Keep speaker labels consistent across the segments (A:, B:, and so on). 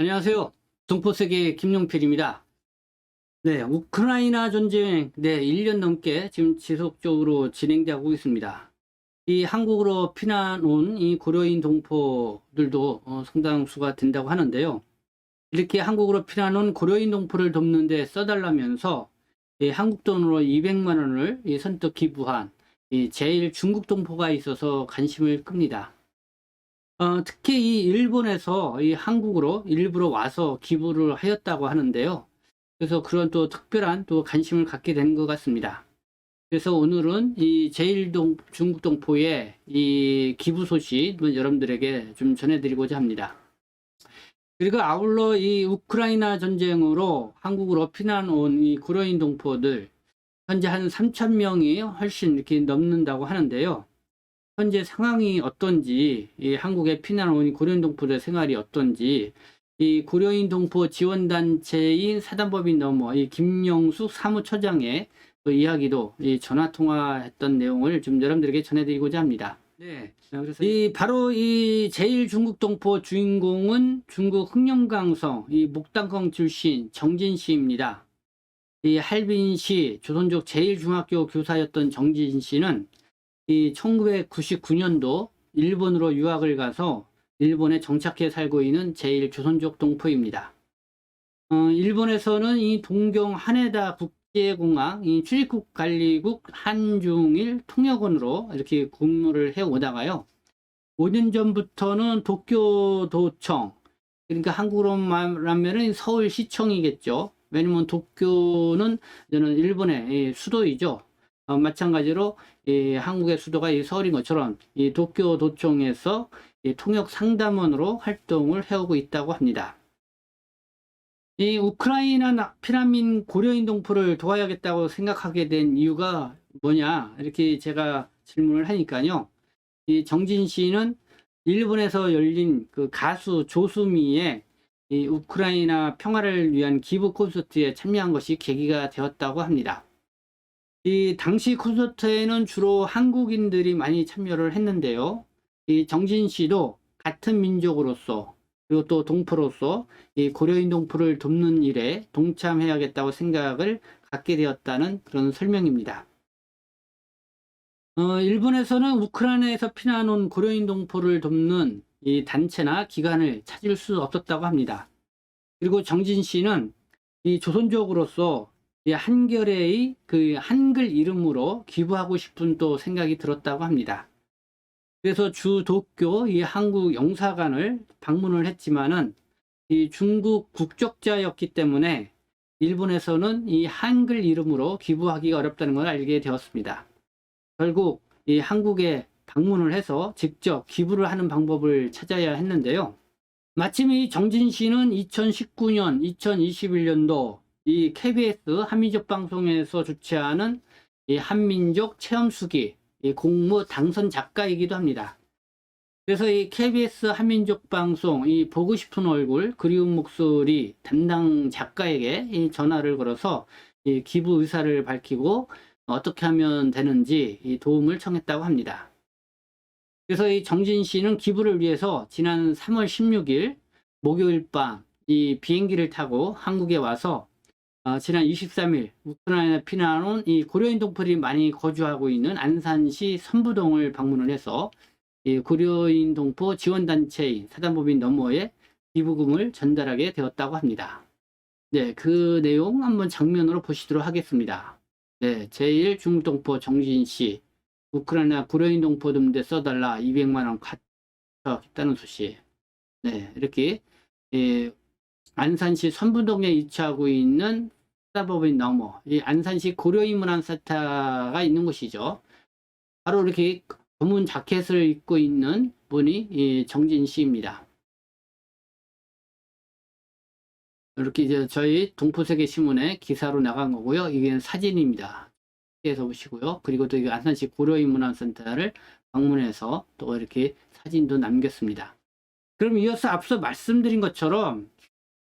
A: 안녕하세요. 동포세계 김용필입니다. 네, 우크라이나 전쟁, 1년 넘게 지금 지속적으로 진행되고 있습니다. 이 한국으로 피난 온 이 고려인 동포들도 상당수가 된다고 하는데요. 이렇게 한국으로 피난 온 고려인 동포를 돕는 데 써달라면서 한국 돈으로 200만 원을 선뜻 기부한 제일 중국 동포가 있어서 관심을 끕니다. 특히 이 일본에서 이 한국으로 일부러 와서 기부를 하였다고 하는데요. 그래서 그런 또 특별한 또 관심을 갖게 된 것 같습니다. 그래서 오늘은 이 중국 동포의 이 기부 소식 여러분들에게 좀 전해드리고자 합니다. 그리고 아울러 이 우크라이나 전쟁으로 한국으로 피난 온 이 고려인 동포들 현재 한 3,000명이 훨씬 이렇게 넘는다고 하는데요. 현재 상황이 어떤지, 이 한국에 피난 온 고려인 동포들의 생활이 어떤지, 이 고려인 동포 지원단체인 사단법인 너머 이 김영숙 사무처장의 그 이야기도 전화 통화했던 내용을 좀 여러분들에게 전해드리고자 합니다. 네, 그래서 바로 이 제일 중국 동포 주인공은 중국 흑룡강성 이 목당콩 출신 정진 씨입니다. 이 할빈시 조선족 제일중학교 교사였던 정진 씨는 이 1999년도 일본으로 유학을 가서 일본에 정착해 살고 있는 제일 조선족 동포입니다. 일본에서는 이 동경 하네다 국제공항 이 출입국 관리국 한중일 통역원으로 이렇게 근무를 해 오다가요. 5년 전부터는 도쿄도청, 그러니까 한국으로 말하면 서울시청이겠죠. 왜냐면 도쿄는 일본의 수도이죠. 마찬가지로 한국의 수도가 서울인 것처럼 이 도쿄도청에서 통역 상담원으로 활동을 해오고 있다고 합니다. 이 우크라이나 피난민 고려인 동포를 도와야겠다고 생각하게 된 이유가 뭐냐 이렇게 제가 질문을 하니까요. 이 정진 씨는 일본에서 열린 그 가수 조수미의 이 우크라이나 평화를 위한 기부 콘서트에 참여한 것이 계기가 되었다고 합니다. 이 당시 콘서트에는 주로 한국인들이 많이 참여를 했는데요. 이 정진 씨도 같은 민족으로서 그리고 또 동포로서 이 고려인 동포를 돕는 일에 동참해야겠다고 생각을 갖게 되었다는 그런 설명입니다. 일본에서는 우크라이나에서 피난 온 고려인 동포를 돕는 이 단체나 기관을 찾을 수 없었다고 합니다. 그리고 정진 씨는 이 조선족으로서 이 한겨레의 그 한글 이름으로 기부하고 싶은 또 생각이 들었다고 합니다. 그래서 주 도쿄 이 한국 영사관을 방문을 했지만은 이 중국 국적자였기 때문에 일본에서는 이 한글 이름으로 기부하기가 어렵다는 걸 알게 되었습니다. 결국 이 한국에 방문을 해서 직접 기부를 하는 방법을 찾아야 했는데요. 마침 이 정진 씨는 2019년, 2021년도 이 KBS 한민족 방송에서 주최하는 이 한민족 체험수기 이 공모 당선 작가이기도 합니다. 그래서 이 KBS 한민족 방송 이 보고 싶은 얼굴 그리운 목소리 담당 작가에게 이 전화를 걸어서 이 기부 의사를 밝히고 어떻게 하면 되는지 이 도움을 청했다고 합니다. 그래서 이 정진 씨는 기부를 위해서 지난 3월 16일 목요일 밤 이 비행기를 타고 한국에 와서 지난 23일 우크라이나 피난 온 이 고려인 동포들이 많이 거주하고 있는 안산시 선부동을 방문을 해서 이 고려인 동포 지원단체인 사단법인 너머에 기부금을 전달하게 되었다고 합니다. 네, 그 내용 한번 장면으로 보시도록 하겠습니다. 네, 제일 중국 동포 정진 씨, 우크라이나 고려인 동포 돕는데 써달라 200만 원 가져겠다는 소식. 네, 이렇게 안산시 선부동에 위치하고 있는 사단법인 너머, 이 안산시 고려인 문화센터가 있는 곳이죠. 바로 이렇게 검은 자켓을 입고 있는 분이 이 정진 씨입니다. 이렇게 이제 저희 동포세계 신문에 기사로 나간 거고요. 이게 사진입니다. 에서 보시고요. 그리고 또 안산시 고려인 문화센터를 방문해서 또 이렇게 사진도 남겼습니다. 그럼 이어서 앞서 말씀드린 것처럼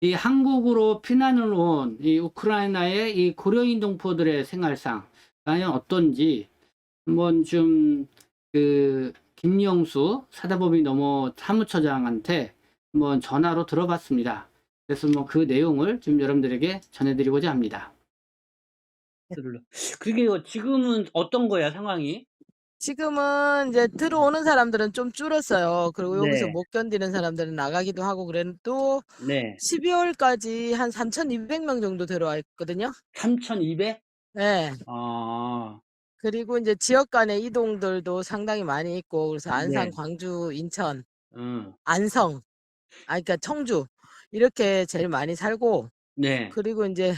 A: 이 한국으로 피난을 온 이 우크라이나의 이 고려인 동포들의 생활상 과연 어떤지 한번 좀 그 김영수 사단법인 너머 사무처장한테 한번 전화로 들어봤습니다. 그래서 뭐 그 내용을 좀 여러분들에게 전해드리고자 합니다. 그게 지금은 어떤 거야, 상황이?
B: 지금은 이제 들어오는 사람들은 좀 줄었어요. 그리고 여기서
A: 네,
B: 못 견디는 사람들은 나가기도 하고 그래도
A: 네.
B: 12월까지 한 3,200명 정도 들어와 있거든요.
A: 3,200?
B: 네.
A: 아,
B: 그리고 이제 지역 간의 이동들도 상당히 많이 있고, 그래서 안산,
A: 네,
B: 광주, 인천,
A: 음,
B: 안성, 그러니까 청주, 이렇게 제일 많이 살고,
A: 네,
B: 그리고 이제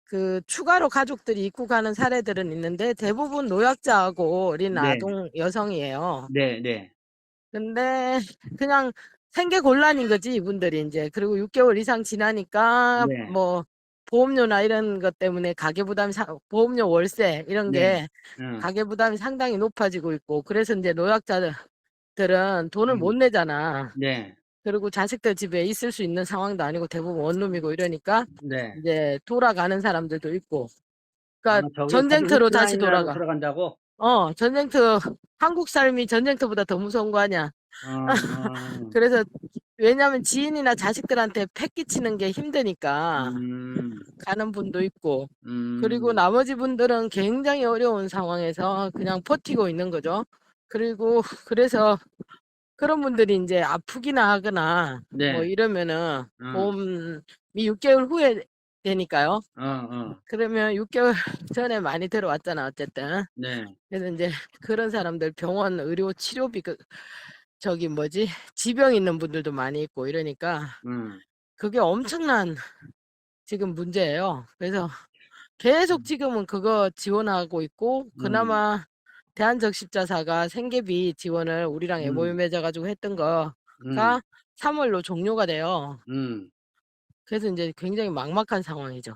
B: 그 추가로 가족들이 입국하는 사례들은 있는데 대부분 노약자하고 어린
A: 네,
B: 아동 여성이에요.
A: 네, 네,
B: 근데 그냥 생계 곤란인 거지 이분들이 이제. 그리고 6개월 이상 지나니까
A: 네,
B: 뭐 보험료나 이런 것 때문에 가계부담이 보험료 월세 이런
A: 네,
B: 게
A: 음,
B: 가계부담이 상당히 높아지고 있고, 그래서 이제 노약자들은 돈을 못 내잖아.
A: 네,
B: 그리고 자식들 집에 있을 수 있는 상황도 아니고 대부분 원룸이고 이러니까
A: 네.
B: 이제 돌아가는 사람들도 있고.
A: 아,
B: 그러니까
A: 저기 다시
B: 전쟁터로 다시
A: 우크라이나로
B: 돌아가.
A: 들어간다고?
B: 전쟁터, 한국 삶이 전쟁터보다 더 무서운 거 아니야.
A: 어, 어,
B: 그래서 왜냐면 지인이나 자식들한테 패 끼치는 게 힘드니까
A: 음,
B: 가는 분도 있고, 그리고
A: 음,
B: 나머지 분들은 굉장히 어려운 상황에서 그냥 버티고 있는 거죠. 그리고 그래서 그런 분들이 이제 아프기나 하거나 뭐
A: 네,
B: 이러면은
A: 어,
B: 보험이 6개월 후에 되니까요.
A: 어, 어,
B: 그러면 6개월 전에 많이 들어왔잖아, 어쨌든.
A: 네,
B: 그래서 이제 그런 사람들 병원 의료 치료비, 저기 뭐지? 지병 있는 분들도 많이 있고 이러니까
A: 음,
B: 그게 엄청난 지금 문제예요. 그래서 계속 지금은 그거 지원하고 있고,
A: 음,
B: 그나마 대한적십자사가 생계비 지원을 우리랑 MOU
A: 음,
B: 맺어가지고 했던 거가
A: 음,
B: 3월로 종료가 돼요.
A: 음.
B: 그래서 이제 굉장히 막막한 상황이죠.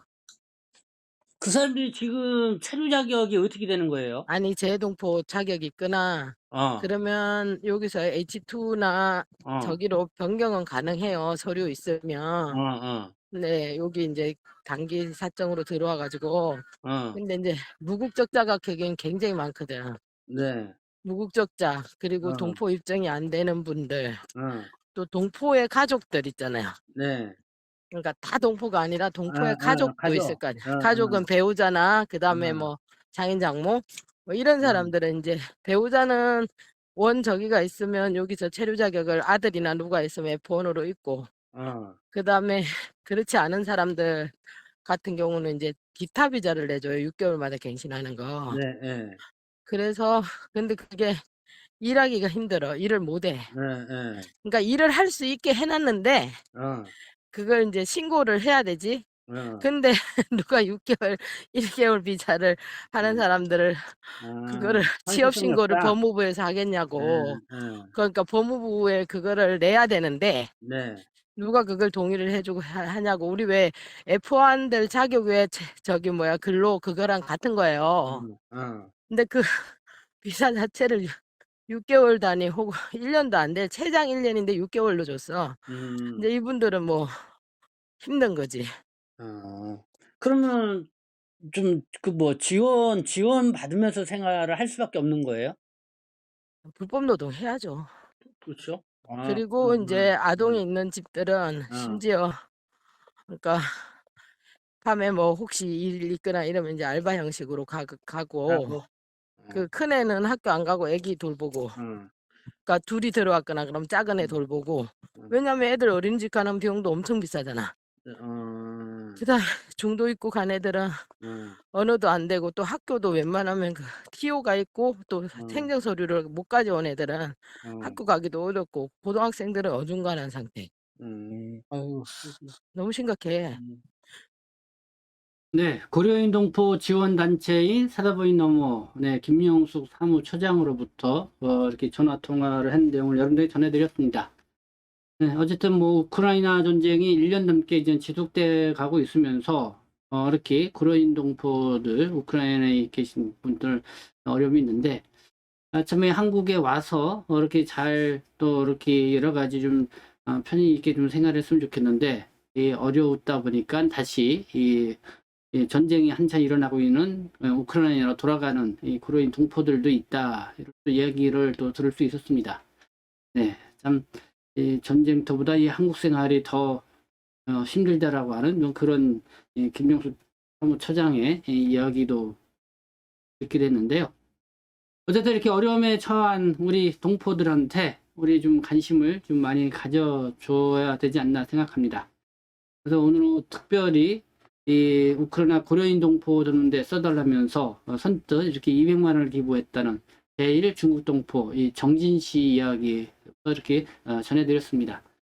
A: 그 사람들이 지금 체류 자격이 어떻게 되는 거예요?
B: 아니, 재동포 자격이 있거나
A: 어,
B: 그러면 여기서 H2나
A: 어,
B: 저기로 변경은 가능해요. 서류
A: 어,
B: 있으면.
A: 어,
B: 네, 여기 이제 단기 사정으로 들어와 가지고.
A: 어,
B: 근데 이제 무국적자가 굉장히 많거든.
A: 네,
B: 무국적자, 그리고
A: 어,
B: 동포 입증이 안 되는 분들,
A: 어,
B: 또 동포의 가족들 있잖아요.
A: 네,
B: 그러니까 다 동포가 아니라 동포의 가족도 있을
A: 가죠.
B: 거 아니야.
A: 어,
B: 가족은
A: 어,
B: 배우자나 그다음에
A: 어,
B: 뭐 장인 장모 뭐 이런
A: 음,
B: 사람들은 이제 배우자는 원 저기가 있으면 여기서 체류 자격을 아들이나 누가 있으면 F1으로 있고,
A: 어,
B: 그다음에 그렇지 않은 사람들 같은 경우는 이제 기타 비자를 내줘요. 6개월마다 갱신하는 거.
A: 네, 예,
B: 그래서 근데 그게 일하기가 힘들어. 일을 못 해.
A: 예, 예,
B: 그러니까 일을 할 수 있게 해 놨는데
A: 어,
B: 그걸 인제 신고를 해야 되지.
A: 어,
B: 근데 누가 6개월, 1개월 비자를 하는
A: 음,
B: 사람들을 그거를 취업
A: 현실성이
B: 신고를
A: 없다.
B: 법무부에서
A: 예,
B: 하겠냐고.
A: 예,
B: 그러니까 법무부에 그거를 내야 되는데
A: 네,
B: 누가 그걸 동의를 해 주고 하냐고. 우리 왜 F1들 자격 왜 저기 뭐야 근로 그거랑 같은 거예요.
A: 어,
B: 근데 그 비자 자체를 6개월 단위 혹은 1 년도 안 돼. 최장 1 년인데 6개월로 줬어.
A: 음,
B: 이제 이분들은 뭐 힘든 거지.
A: 어. 그러면 좀 그 뭐 지원 받으면서 생활을 할 수밖에 없는 거예요?
B: 불법 노동해야죠.
A: 그렇죠? 아,
B: 그리고 인제 아동이 있는 집들은
A: 어,
B: 심지어 그러니까 밤에 뭐 혹시 일 있거나 이러면 인제 알바 형식으로 가고,
A: 가고, 어,
B: 그 큰애는 학교 안 가고 애기 돌보고,
A: 어,
B: 그러니까 둘이 들어왔거나 그럼 작은 애 돌보고.
A: 어,
B: 왜냐면 애들 어린이집 가는 비용도 엄청 비싸잖아.
A: 어,
B: 그다음에 중도 있고 간 애들은
A: 어,
B: 언어도 안 되고 또 학교도 웬만하면 그 TO가 있고 또
A: 어,
B: 행정 서류를 못 가져온 애들은
A: 어,
B: 학교 가기도 어렵고, 고등학생들은 어중간한 상태.
A: 아유,
B: 너무 심각해.
A: 음. 네, 고려인 동포 지원단체인 사다보이너머 네, 김영숙 사무처장으로부터 이렇게 전화 통화를 한 내용을 여러분들에게 전해드렸습니다. 네, 어쨌든 뭐 우크라이나 전쟁이 1년 넘게 이제 지속돼 가고 있으면서 이렇게 고려인 동포들 우크라이나에 계신 분들 어려움이 있는데 처음에 한국에 와서 이렇게 잘 또 이렇게 여러 가지 좀 편히 있게 좀 생활했으면 좋겠는데 어려웠다 보니까 다시 이 전쟁이 한창 일어나고 있는 우크라이나로 돌아가는 이 고려인 동포들도 있다. 이런 또 이야기를 또 들을 수 있었습니다. 네, 참 이 전쟁터보다 이 한국 생활이 더 힘들다라고 하는 그런 김명수 사무처장의 이야기도 듣게 됐는데요. 어쨌든 이렇게 어려움에 처한 우리 동포들한테 우리 좀 관심을 좀 많이 가져줘야 되지 않나 생각합니다. 그래서 오늘은 특별히 이 우크라이나 고려인 동포 돕는데 써달라면서 선뜻 이렇게 200만 원을 기부했다는 제1 중국 동포 이 정진 씨 이야기 이렇게 전해드렸습니다.